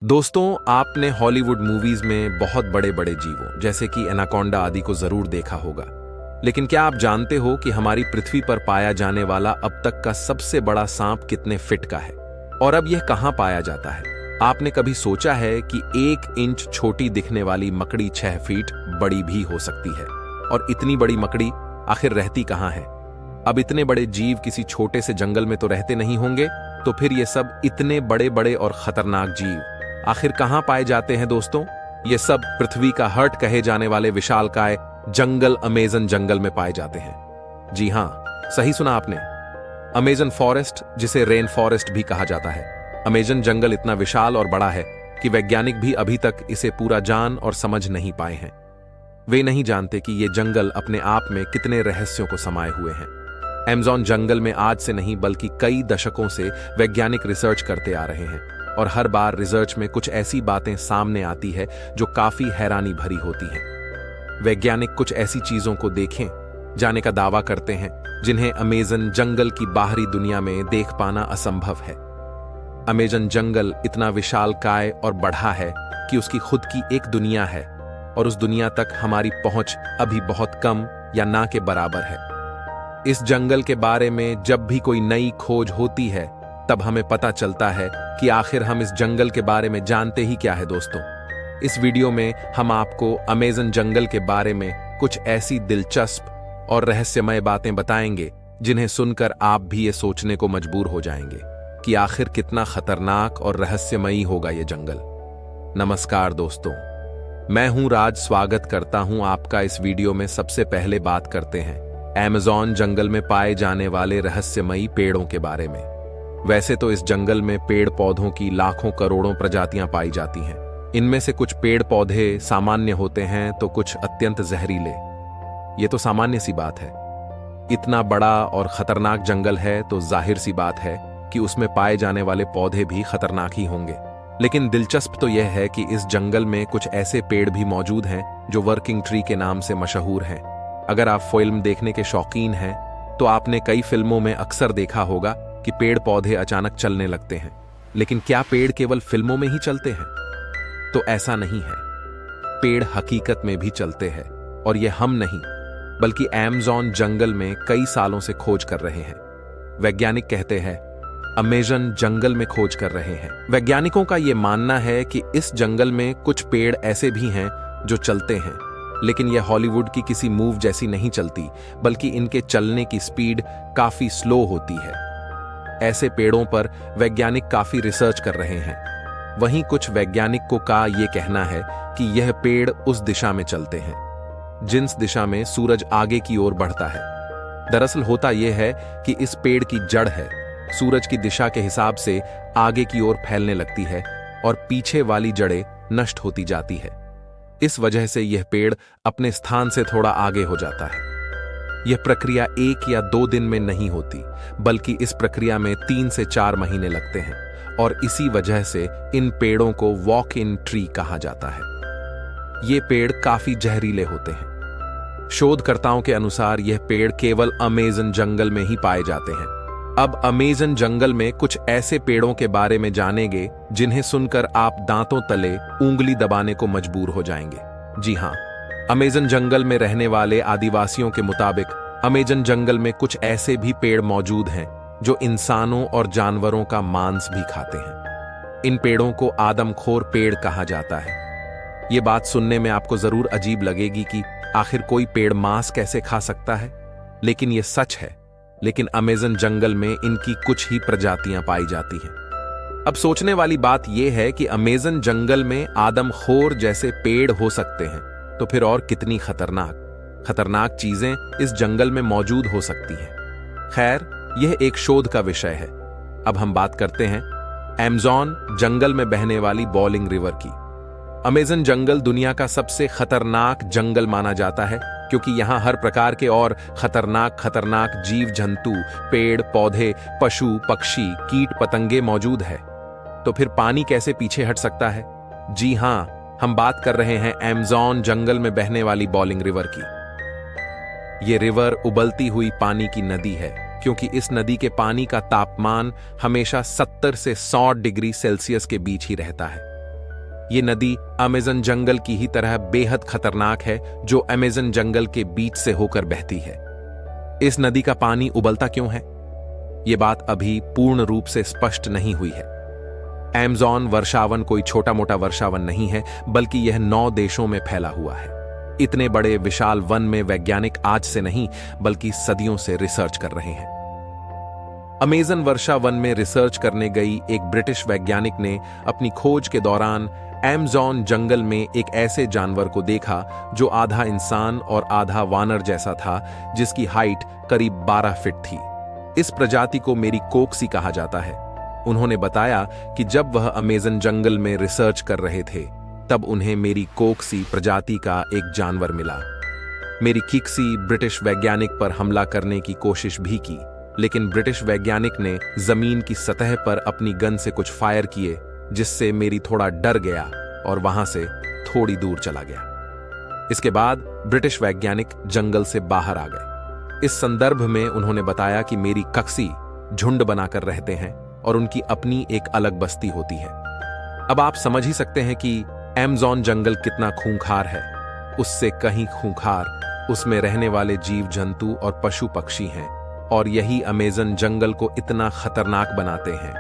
दोस्तों, आपने Hollywood movies में बहुत बड़े बड़े जीवों जैसे कि एनाकोंडा आदि को जरूर देखा होगा। लेकिन क्या आप जानते हो कि हमारी पृथ्वी पर पाया जाने वाला अब तक का सबसे बड़ा सांप कितने फिट का है? और अब यह कहां पाया जाता है? आपने कभी सोचा है कि 1 इंच छोटी दिखने वाली मकड़ी 6 फीट बड़ी भी हो सकती है? और इतनी बड़ी मकड़ी आखिर रहती कहां है? अब इतने बड़े जीव किसी छोटे से जंगल में तो रहते नहीं होंगे, तो फिर ये सब इतने बड़े बड़े और खतरनाक जीव आखिर कहां पाए जाते हैं? दोस्तों, ये सब पृथ्वी का हर्ट कहे जाने वाले विशालकाय जंगल अमेज़न जंगल में पाए जाते हैं। जी हां, सही सुना आपने। अमेज़न फॉरेस्ट, जिसे रेन फॉरेस्ट भी कहा जाता है। अमेज़न जंगल इतना विशाल और बड़ा है कि वैज्ञानिक भी अभी तक इसे पूरा जान और समझ नहीं पाए हैं। वे नहीं जानते कि ये जंगल अपने आप में कितने रहस्यों को समाये हुए हैं। अमेज़न जंगल में आज से नहीं बल्कि कई दशकों से वैज्ञानिक रिसर्च करते आ रहे हैं, और हर बार रिसर्च में कुछ ऐसी बातें सामने आती है जो काफी हैरानी भरी होती हैं। वैज्ञानिक कुछ ऐसी चीजों को देखें जाने का दावा करते हैं जिन्हें अमेज़न जंगल की बाहरी दुनिया में देख पाना असंभव है। अमेज़न जंगल इतना विशालकाय और बड़ा है कि उसकी खुद की एक दुनिया है, और उस दुनिया तक हमारी पहुंच अभी बहुत कम या ना के बराबर है। इस जंगल के बारे में जब भी कोई नई खोज होती है, तब हमें पता चलता है कि आखिर हम इस जंगल के बारे में जानते ही क्या है। दोस्तों, इस वीडियो में हम आपको अमेज़न जंगल के बारे में कुछ ऐसी दिलचस्प और रहस्यमय बातें बताएंगे जिन्हें सुनकर आप भी ये सोचने को मजबूर हो जाएंगे कि आखिर कितना खतरनाक और रहस्यमयी होगा ये जंगल। नमस्कार दोस्तों, मैं हूं राज, स्वागत करता हूं आपका इस वीडियो में। सबसे पहले बात करते हैं अमेज़न जंगल में पाए जाने वाले रहस्यमयी पेड़ों के बारे में। वैसे तो इस जंगल में पेड़ पौधों की लाखों करोड़ों प्रजातियां पाई जाती हैं। इनमें से कुछ पेड़ पौधे सामान्य होते हैं तो कुछ अत्यंत जहरीले। ये तो सामान्य सी बात है। इतना बड़ा और खतरनाक जंगल है तो जाहिर सी बात है कि उसमें पाए जाने वाले पौधे भी खतरनाक ही होंगे। लेकिन दिलचस्प तो यह है कि इस जंगल में कुछ ऐसे पेड़ भी मौजूद हैं जो वर्किंग ट्री के नाम से मशहूर हैं। अगर आप फिल्म देखने के शौकीन हैं तो आपने कई फिल्मों में अक्सर देखा होगा कि पेड़ पौधे अचानक चलने लगते हैं। लेकिन क्या पेड़ केवल फिल्मों में ही चलते हैं? तो ऐसा नहीं है। पेड़ हकीकत में भी चलते हैं, और ये हम नहीं बल्कि अमेज़न जंगल में कई सालों से खोज कर रहे हैं। वैज्ञानिक कहते हैं अमेज़न जंगल में खोज कर रहे हैं। वैज्ञानिकों का यह मानना है कि इस जंगल में कुछ पेड़ ऐसे भी हैं जो चलते हैं, लेकिन यह हॉलीवुड की किसी मूव जैसी नहीं चलती, बल्कि इनके चलने की स्पीड काफी स्लो होती है। ऐसे पेड़ों पर वैज्ञानिक काफी रिसर्च कर रहे हैं। वहीं कुछ वैज्ञानिकों का यह कहना है कि यह पेड़ उस दिशा में चलते हैं जिस दिशा में सूरज आगे की ओर बढ़ता है। दरअसल होता यह है कि इस पेड़ की जड़ है सूरज की दिशा के हिसाब से आगे की ओर फैलने लगती है, और पीछे वाली जड़ें नष्ट होती जाती है। इस वजह से यह पेड़ अपने स्थान से थोड़ा आगे हो जाता है। यह प्रक्रिया 1 या 2 दिन में नहीं होती, बल्कि इस प्रक्रिया में 3 से 4 महीने लगते हैं, और इसी वजह से इन पेड़ों को वॉक इन ट्री कहा जाता है। ये पेड़ काफी जहरीले होते हैं। शोधकर्ताओं के अनुसार यह पेड़ केवल अमेज़न जंगल में ही पाए जाते हैं। अब अमेज़न जंगल में कुछ ऐसे पेड़ों के बारे में जानेंगे जिन्हें सुनकर आप दांतों तले उंगली दबाने को मजबूर हो जाएंगे। जी हां, अमेज़न जंगल में रहने वाले आदिवासियों के मुताबिक अमेज़न जंगल में कुछ ऐसे भी पेड़ मौजूद हैं जो इंसानों और जानवरों का मांस भी खाते हैं। इन पेड़ों को आदमखोर पेड़ कहा जाता है। ये बात सुनने में आपको जरूर अजीब लगेगी कि आखिर कोई पेड़ मांस कैसे खा सकता है, लेकिन यह सच है। लेकिन अमेज़न जंगल में इनकी कुछ ही प्रजातियां पाई जाती हैं। अब सोचने वाली बात यह है कि अमेज़न जंगल में आदमखोर जैसे पेड़ हो सकते हैं, तो फिर और कितनी खतरनाक चीजें इस जंगल में मौजूद हो सकती हैं। खैर, यह एक शोध का विषय है। अब हम बात करते हैं अमेज़न जंगल में बहने वाली बॉलिंग रिवर की। अमेज़न जंगल दुनिया का सबसे खतरनाक जंगल माना जाता है, क्योंकि यहां हर प्रकार के और खतरनाक जीव जंतु, पेड़ पौधे, पशु पक्षी, कीट पतंगे मौजूद है। तो फिर पानी कैसे पीछे हट सकता है? जी हां, हम बात कर रहे हैं अमेज़न जंगल में बहने वाली बॉलिंग रिवर की। ये रिवर उबलती हुई पानी की नदी है, क्योंकि इस नदी के पानी का तापमान हमेशा 70 से 100 डिग्री सेल्सियस के बीच ही रहता है। ये नदी अमेज़न जंगल की ही तरह बेहद खतरनाक है, जो अमेज़न जंगल के बीच से होकर बहती है। इस नदी का पानी उबलता क्यों है? ये बात अभी पूर्ण रूप से स्पष्ट नहीं हुई है। अमेज़न वर्षावन कोई छोटा मोटा वर्षावन नहीं है, बल्कि यह 9 देशों में फैला हुआ है। इतने बड़े विशाल वन में वैज्ञानिक आज से नहीं, बल्कि सदियों से रिसर्च कर रहे हैं। अमेज़न वर्षा वन में रिसर्च करने गई एक ब्रिटिश वैज्ञानिक ने अपनी खोज के दौरान अमेज़न जंगल में एक ऐसे जानवर को देखा जो आधा इंसान और आधा वानर जैसा था, जिसकी हाइट करीब 12 फीट थी। इस प्रजाति को मेरीकोक्सी कहा जाता है। उन्होंने बताया कि जब वह अमेज़न जंगल में रिसर्च कर रहे थे, तब उन्हें मेरीकोक्सी प्रजाति का एक जानवर मिला। मेरीकोक्सी ब्रिटिश वैज्ञानिक पर हमला करने की कोशिश भी की, लेकिन ब्रिटिश वैज्ञानिक ने जमीन की सतह पर अपनी गन से कुछ फायर किए, जिससे मेरी थोड़ा डर गया और वहां से थोड़ी दूर चला गया। इसके बाद ब्रिटिश वैज्ञानिक जंगल से बाहर आ गए। इस संदर्भ में उन्होंने बताया कि मेरीकोक्सी झुंड बनाकर रहते हैं और उनकी अपनी एक अलग बस्ती होती है। अब आप समझ ही सकते हैं कि अमेज़न जंगल कितना खूंखार है। उससे कहीं खूंखार उसमें रहने वाले जीव जंतु और पशु पक्षी हैं, और यही अमेज़न जंगल को इतना खतरनाक बनाते हैं।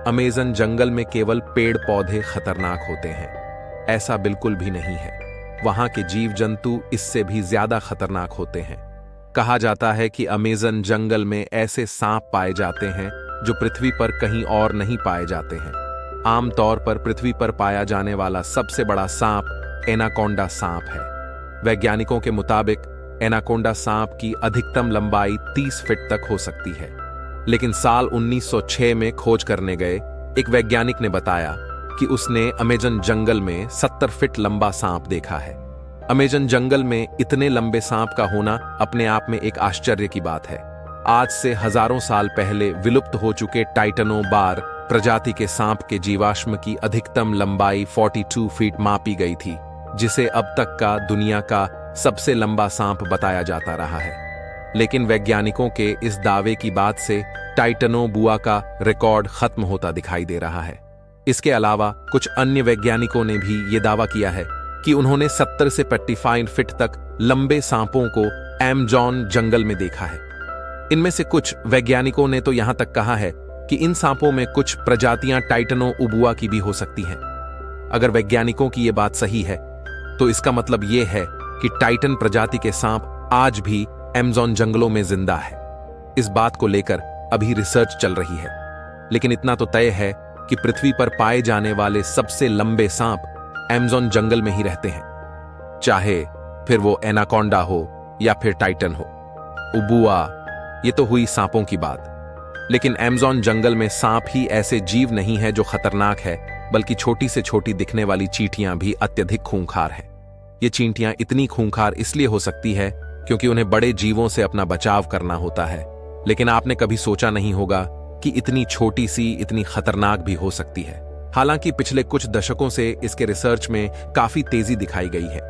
अमेज़न जंगल में केवल पेड़ पौधे खतरनाक होते हैं, ऐसा बिल्कुल भी नहीं है। वहां के जीव जंतु इससे भी ज्यादा खतरनाक होते हैं। कहा जाता है कि अमेज़न जंगल में ऐसे सांप पाए जाते हैं जो पृथ्वी पर कहीं और नहीं पाए जाते हैं। आमतौर पर पृथ्वी पर पाया जाने वाला सबसे बड़ा सांप एनाकोंडा सांप है। वैज्ञानिकों के मुताबिक एनाकोंडा सांप की अधिकतम लंबाई 30 फीट तक हो सकती है, लेकिन साल 1906 में खोज करने गए एक वैज्ञानिक ने बताया कि उसने अमेज़न जंगल में 70 फीट लंबा सांप देखा है। अमेज़न जंगल में इतने लंबे सांप का होना अपने आप में एक आश्चर्य की बात है। आज से हजारों साल पहले विलुप्त हो चुके टाइटनोबार प्रजाति के सांप के जीवाश्म की अधिकतम लंबाई 42 फीट मापी गई थी, जिसे अब तक का दुनिया का सबसे लंबा सांप बताया जाता रहा है। लेकिन वैज्ञानिकों के इस दावे की बात से टाइटनोबुआ का रिकॉर्ड खत्म होता दिखाई दे रहा है। इसके अलावा कुछ अन्य वैज्ञानिकों ने भी ये दावा किया है कि उन्होंने 70 से 55 फीट तक लंबे सांपों को अमेज़न जंगल में देखा है। इनमें से कुछ वैज्ञानिकों ने तो यहां तक कहा है कि इन सांपों में कुछ प्रजातियां टाइटनोबुआ की भी हो सकती हैं। अगर वैज्ञानिकों की यह बात सही है, तो इसका मतलब यह है कि टाइटन प्रजाति के सांप आज भी अमेज़न जंगलों में जिंदा है। इस बात को लेकर अभी रिसर्च चल रही है, लेकिन इतना तो तय है कि पृथ्वी पर पाए जाने वाले सबसे लंबे सांप अमेज़न जंगल में ही रहते हैं, चाहे फिर वो एनाकोंडा हो या फिर टाइटन हो। उबुआ, ये तो हुई सांपों की बात, लेकिन अमेज़न जंगल में सांप ही ऐसे जीव नहीं है जो खतरनाक है, बल्कि छोटी से छोटी दिखने वाली चींटियां भी अत्यधिक खूंखार है। ये चींटियां इतनी खूंखार इसलिए हो सकती है क्योंकि उन्हें बड़े जीवों से अपना बचाव करना होता है, लेकिन आपने कभी सोचा नहीं होगा कि इतनी छोटी सी इतनी खतरनाक भी हो सकती है। हालांकि पिछले कुछ दशकों से इसके रिसर्च में काफी तेजी दिखाई गई है।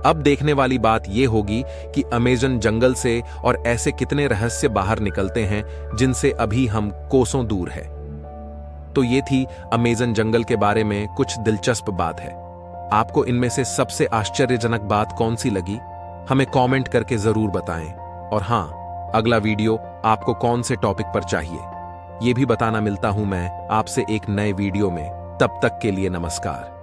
अब देखने वाली बात यह होगी कि अमेज़न जंगल से और ऐसे कितने रहस्य बाहर निकलते हैं जिनसे अभी हम कोसों दूर है। तो ये थी अमेज़न जंगल के बारे में कुछ दिलचस्प बात है। आपको इनमें से सबसे आश्चर्यजनक बात कौन सी लगी, हमें कमेंट करके जरूर बताएं। और हाँ, अगला वीडियो आपको कौन से टॉपिक पर चाहिए, ये भी बताना। मिलता हूं मैं आपसे एक नए वीडियो में, तब तक के लिए नमस्कार।